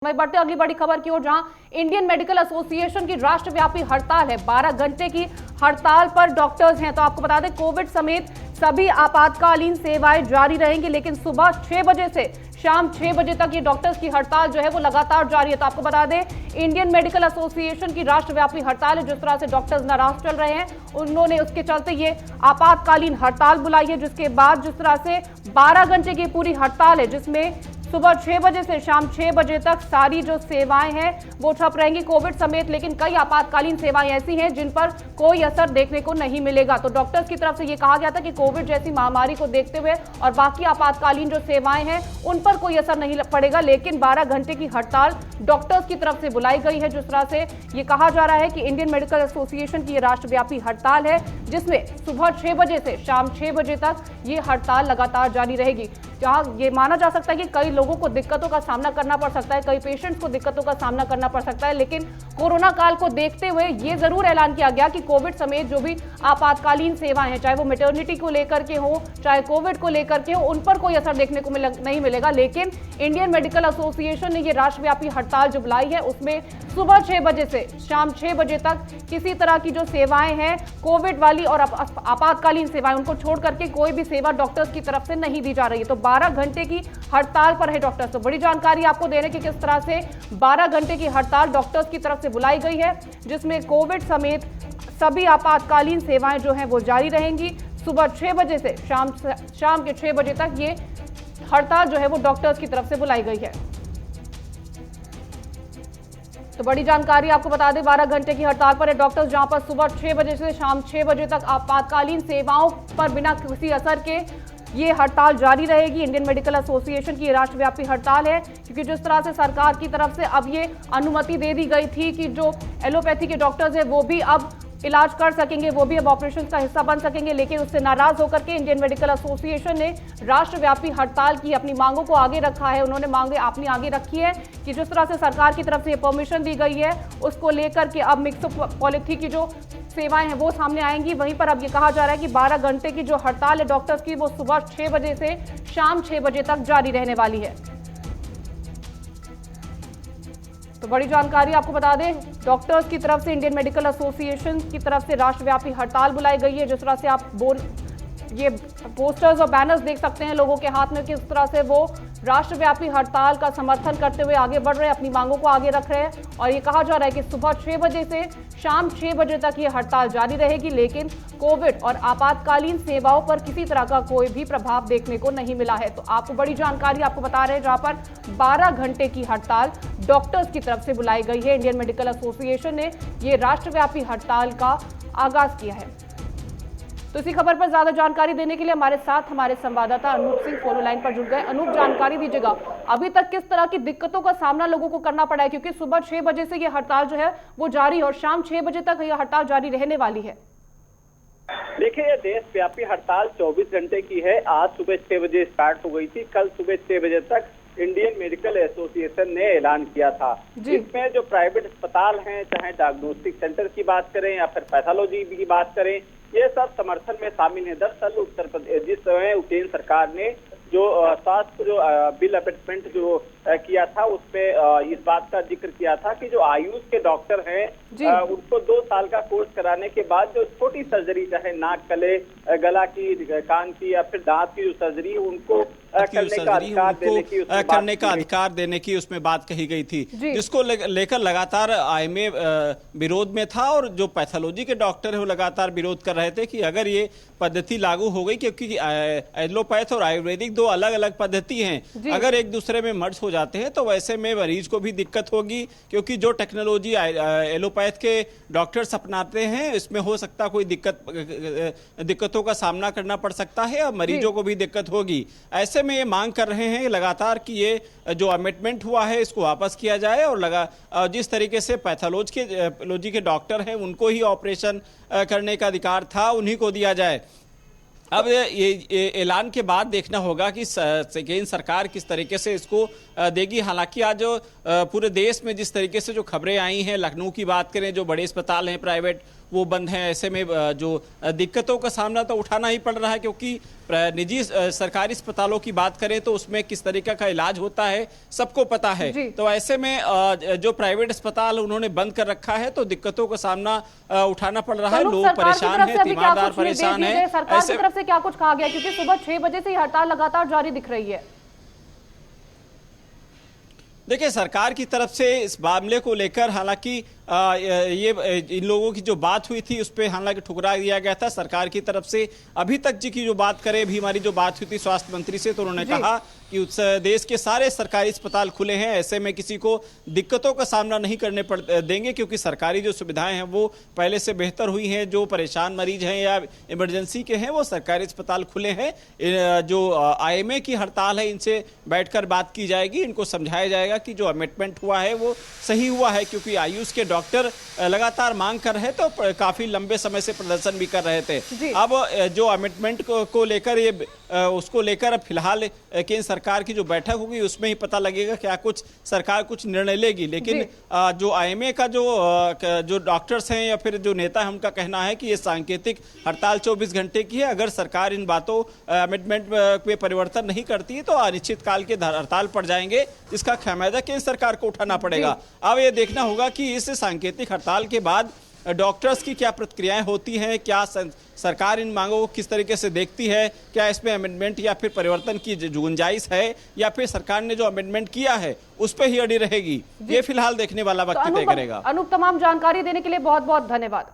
वहीं बढ़ते अगली बड़ी खबर की ओर, जहां इंडियन मेडिकल एसोसिएशन की राष्ट्रव्यापी हड़ताल है। 12 घंटे की हड़ताल पर डॉक्टर्स हैं। तो आपको बता दें, कोविड समेत सभी आपातकालीन सेवाएं जारी रहेंगी, लेकिन सुबह 6 बजे से शाम 6 बजे तक ये डॉक्टर्स की हड़ताल जो है वो लगातार जारी है। तो आपको बता दें, इंडियन मेडिकल एसोसिएशन की राष्ट्रव्यापी हड़ताल है। जिस तरह से डॉक्टर्स नाराज चल रहे हैं, उन्होंने उसके चलते ये आपातकालीन हड़ताल बुलाई है, जिसके बाद जिस तरह से 12 घंटे की पूरी हड़ताल है, जिसमें सुबह 6 बजे से शाम 6 बजे तक सारी जो सेवाएं हैं वो ठप रहेंगी कोविड समेत। लेकिन कई आपातकालीन सेवाएं ऐसी हैं जिन पर कोई असर देखने को नहीं मिलेगा। तो डॉक्टर्स की तरफ से ये कहा गया था कि कोविड जैसी महामारी को देखते हुए और बाकी आपातकालीन जो सेवाएं हैं उन पर कोई असर नहीं पड़ेगा। लेकिन 12 घंटे की हड़ताल डॉक्टर्स की तरफ से बुलाई गई है। जिस तरह से ये कहा जा रहा है कि इंडियन मेडिकल एसोसिएशन की ये राष्ट्रव्यापी हड़ताल है, जिसमें सुबह 6 बजे से शाम 6 बजे तक ये हड़ताल लगातार जारी रहेगी। जहां ये माना जा सकता है कि कई लोगों को दिक्कतों का सामना करना पड़ सकता है, कई पेशेंट्स को दिक्कतों का सामना करना पड़ सकता है, लेकिन कोरोना काल को देखते हुए ये जरूर ऐलान किया गया कि कोविड समेत जो भी आपातकालीन सेवाएं हैं, चाहे वो मैटरनिटी को लेकर के हो, चाहे कोविड को लेकर के हो, उन पर कोई असर देखने को नहीं मिलेगा। लेकिन इंडियन मेडिकल एसोसिएशन ने ये राष्ट्रव्यापी हड़ताल जो बुलाई है, उसमें सुबह 6 बजे से शाम 6 बजे तक किसी तरह की जो सेवाएं हैं कोविड वाली और आपातकालीन सेवाएं, उनको छोड़ करके कोई भी सेवा डॉक्टर्स की तरफ से नहीं दी जा रही है। तो 12 घंटे की हड़ताल पर है डॉक्टर्स। तो बड़ी जानकारी आपको दे रहे हैं कि किस तरह से 12 घंटे की हड़ताल डॉक्टर्स की तरफ से बुलाई गई है, जिसमें कोविड समेत सभी आपातकालीन सेवाएं जो हैं वो जारी रहेंगी। सुबह 6 बजे से शाम के 6 बजे तक ये हड़ताल जो है वो डॉक्टर्स की तरफ से बुलाई गई है। तो बड़ी जानकारी आपको बता दें, 12 घंटे की हड़ताल पर है डॉक्टर्स, जहां पर सुबह 6 बजे से शाम 6 बजे तक आपातकालीन सेवाओं पर बिना किसी असर के ये हड़ताल जारी रहेगी। इंडियन मेडिकल एसोसिएशन की राष्ट्रव्यापी हड़ताल है, क्योंकि जिस तरह से सरकार की तरफ से अब ये अनुमति दे दी गई थी कि जो एलोपैथी के डॉक्टर्स हैं वो भी अब इलाज कर सकेंगे, वो भी अब ऑपरेशन का हिस्सा बन सकेंगे, लेकिन उससे नाराज होकर के इंडियन मेडिकल एसोसिएशन ने राष्ट्रव्यापी हड़ताल की अपनी मांगों को आगे रखा है। उन्होंने मांगे अपनी आगे रखी है कि जिस तरह से सरकार की तरफ से ये परमिशन दी गई है, उसको लेकर के अब मिक्स पॉलिथी की जो सेवाएं हैं वो सामने आएंगी। वहीं पर अब ये कहा जा रहा है कि 12 घंटे की जो हड़ताल है डॉक्टर्स की, वो सुबह 6 बजे से शाम 6 बजे तक जारी रहने वाली है। तो बड़ी जानकारी आपको बता दें, डॉक्टर्स की तरफ से इंडियन मेडिकल एसोसिएशन की तरफ से राष्ट्रव्यापी हड़ताल बुलाई गई है। जिस तरह से आप ये पोस्टर्स और बैनर्स देख सकते हैं लोगों के हाथ में, किस तरह से वो राष्ट्रव्यापी हड़ताल का समर्थन करते हुए आगे बढ़ रहे हैं, अपनी मांगों को आगे रख रहे हैं। और ये कहा जा रहा है कि सुबह 6 बजे से शाम 6 बजे तक ये हड़ताल जारी रहेगी, लेकिन कोविड और आपातकालीन सेवाओं पर किसी तरह का कोई भी प्रभाव देखने को नहीं मिला है। तो आपको बड़ी जानकारी आपको बता रहे हैं, जहां पर 12 घंटे की हड़ताल डॉक्टर्स की तरफ से बुलाई गई है। इंडियन मेडिकल एसोसिएशन ने ये राष्ट्रव्यापी हड़ताल का आगाज किया है। तो इसी खबर पर ज्यादा जानकारी देने के लिए हमारे साथ हमारे संवाददाता अनूप सिंह फोन लाइन पर जुड़ गए। अनूप, जानकारी दीजिएगा, अभी तक किस तरह की दिक्कतों का सामना लोगों को करना पड़ा है, क्योंकि सुबह 6 बजे से ये हड़ताल जो है वो जारी है और शाम 6 बजे तक ये हड़ताल जारी रहने वाली है। देखिए, ये देशव्यापी हड़ताल 24 घंटे की है। आज सुबह 6 बजे स्टार्ट हो गई थी, कल सुबह 6 बजे तक इंडियन मेडिकल एसोसिएशन ने ऐलान किया था। इसमें जो प्राइवेट अस्पताल हैं, चाहे डायग्नोस्टिक सेंटर की बात करें या फिर पैथोलॉजी की बात करें, ये सब समर्थन में शामिल है। दरअसल उत्तर प्रदेश जिस समय केंद्र सरकार ने जो स्वास्थ्य जो बिल अमेंडमेंट जो किया था, उसमें इस बात का जिक्र किया था कि जो आयुष के डॉक्टर हैं उनको 2 साल का कोर्स कराने के बाद जो छोटी सर्जरी, चाहे नाक, गले, गला की, कान की या फिर दांत की जो सर्जरी, उनको करने का अधिकार देने की उसमें बात कही गई थी, जिसको लेकर लगातार आईएमए विरोध में था। और जो पैथोलॉजी के डॉक्टर है वो लगातार विरोध कर रहे थे कि अगर ये पद्धति लागू हो गई, क्योंकि एलोपैथ और आयुर्वेदिक 2 अलग अलग पद्धति हैं, अगर एक दूसरे में मर्ज हो जाते हैं तो वैसे में मरीज को भी दिक्कत होगी, क्योंकि जो टेक्नोलॉजी एलोपैथ के डॉक्टर्स अपनाते हैं इसमें हो सकता कोई दिक्कतों का सामना करना पड़ सकता है और मरीजों को भी दिक्कत होगी। ऐसे में ये मांग कर रहे हैं लगातार कि ये जो अमेंडमेंट हुआ है इसको वापस किया जाए और जिस तरीके से पैथोलॉजी के डॉक्टर हैं उनको ही ऑपरेशन करने का अधिकार था उन्हीं को दिया जाए। अब ये ऐलान के बाद देखना होगा कि केंद्र सरकार किस तरीके से इसको देगी। हालांकि आज पूरे देश में जिस तरीके से जो खबरें आई हैं, लखनऊ की बात करें, जो बड़े अस्पताल हैं प्राइवेट, वो बंद हैं। ऐसे में जो दिक्कतों का सामना तो उठाना ही पड़ रहा है, क्योंकि निजी सरकारी अस्पतालों की बात करें तो उसमें किस तरीके का इलाज होता है सबको पता है। तो ऐसे में जो प्राइवेट अस्पताल उन्होंने बंद कर रखा है तो दिक्कतों का सामना उठाना पड़ रहा है। लोग परेशान हैं, तीमारदार परेशान है। सरकार की तरफ से क्या कुछ कहा गया, क्योंकि सुबह 6 बजे से हड़ताल लगातार जारी दिख रही है। देखिए, सरकार की तरफ से इस मामले को लेकर हालांकि ये इन लोगों की जो बात हुई थी उस पर हालांकि ठुकरा दिया गया था सरकार की तरफ से। अभी तक जी की जो बात करें, अभी हमारी जो बात हुई थी स्वास्थ्य मंत्री से, तो उन्होंने कहा कि उस देश के सारे सरकारी अस्पताल खुले हैं, ऐसे में किसी को दिक्कतों का सामना नहीं करने देंगे, क्योंकि सरकारी जो सुविधाएं हैं वो पहले से बेहतर हुई हैं। जो परेशान मरीज हैं या इमरजेंसी के हैं वो सरकारी अस्पताल खुले हैं। जो IMA की हड़ताल है, इनसे बैठकर बात की जाएगी, इनको समझाया जाएगा कि जो अमेंडमेंट हुआ है वो सही हुआ है, क्योंकि आयुष के डॉक्टर लगातार मांग कर रहे थे तो काफी लंबे समय से प्रदर्शन भी कर रहे थे। अब जो अमेंडमेंट को लेकर उसको लेकर अब फिलहाल केंद्र सरकार की जो बैठक होगी उसमें ही पता लगेगा क्या कुछ सरकार कुछ निर्णय लेगी। लेकिन जो IMA का जो डॉक्टर्स हैं या फिर जो नेता है उनका कहना है कि ये सांकेतिक हड़ताल 24 घंटे की है। अगर सरकार इन बातों अमेंडमेंट में परिवर्तन नहीं करती है तो अनिश्चित काल के हड़ताल पड़ जाएंगे, जिसका खामियाजा केंद्र सरकार को उठाना पड़ेगा। अब ये देखना होगा कि इस सांकेतिक हड़ताल के बाद डॉक्टर्स की क्या प्रतिक्रियाएं होती हैं, क्या सरकार इन मांगों को किस तरीके से देखती है, क्या इसमें अमेंडमेंट या फिर परिवर्तन की गुंजाइश है, या फिर सरकार ने जो अमेंडमेंट किया है उस पर ही अड़ी रहेगी। ये फिलहाल देखने वाला वक्त तय करेगा। अनूप, तमाम जानकारी देने के लिए बहुत बहुत धन्यवाद।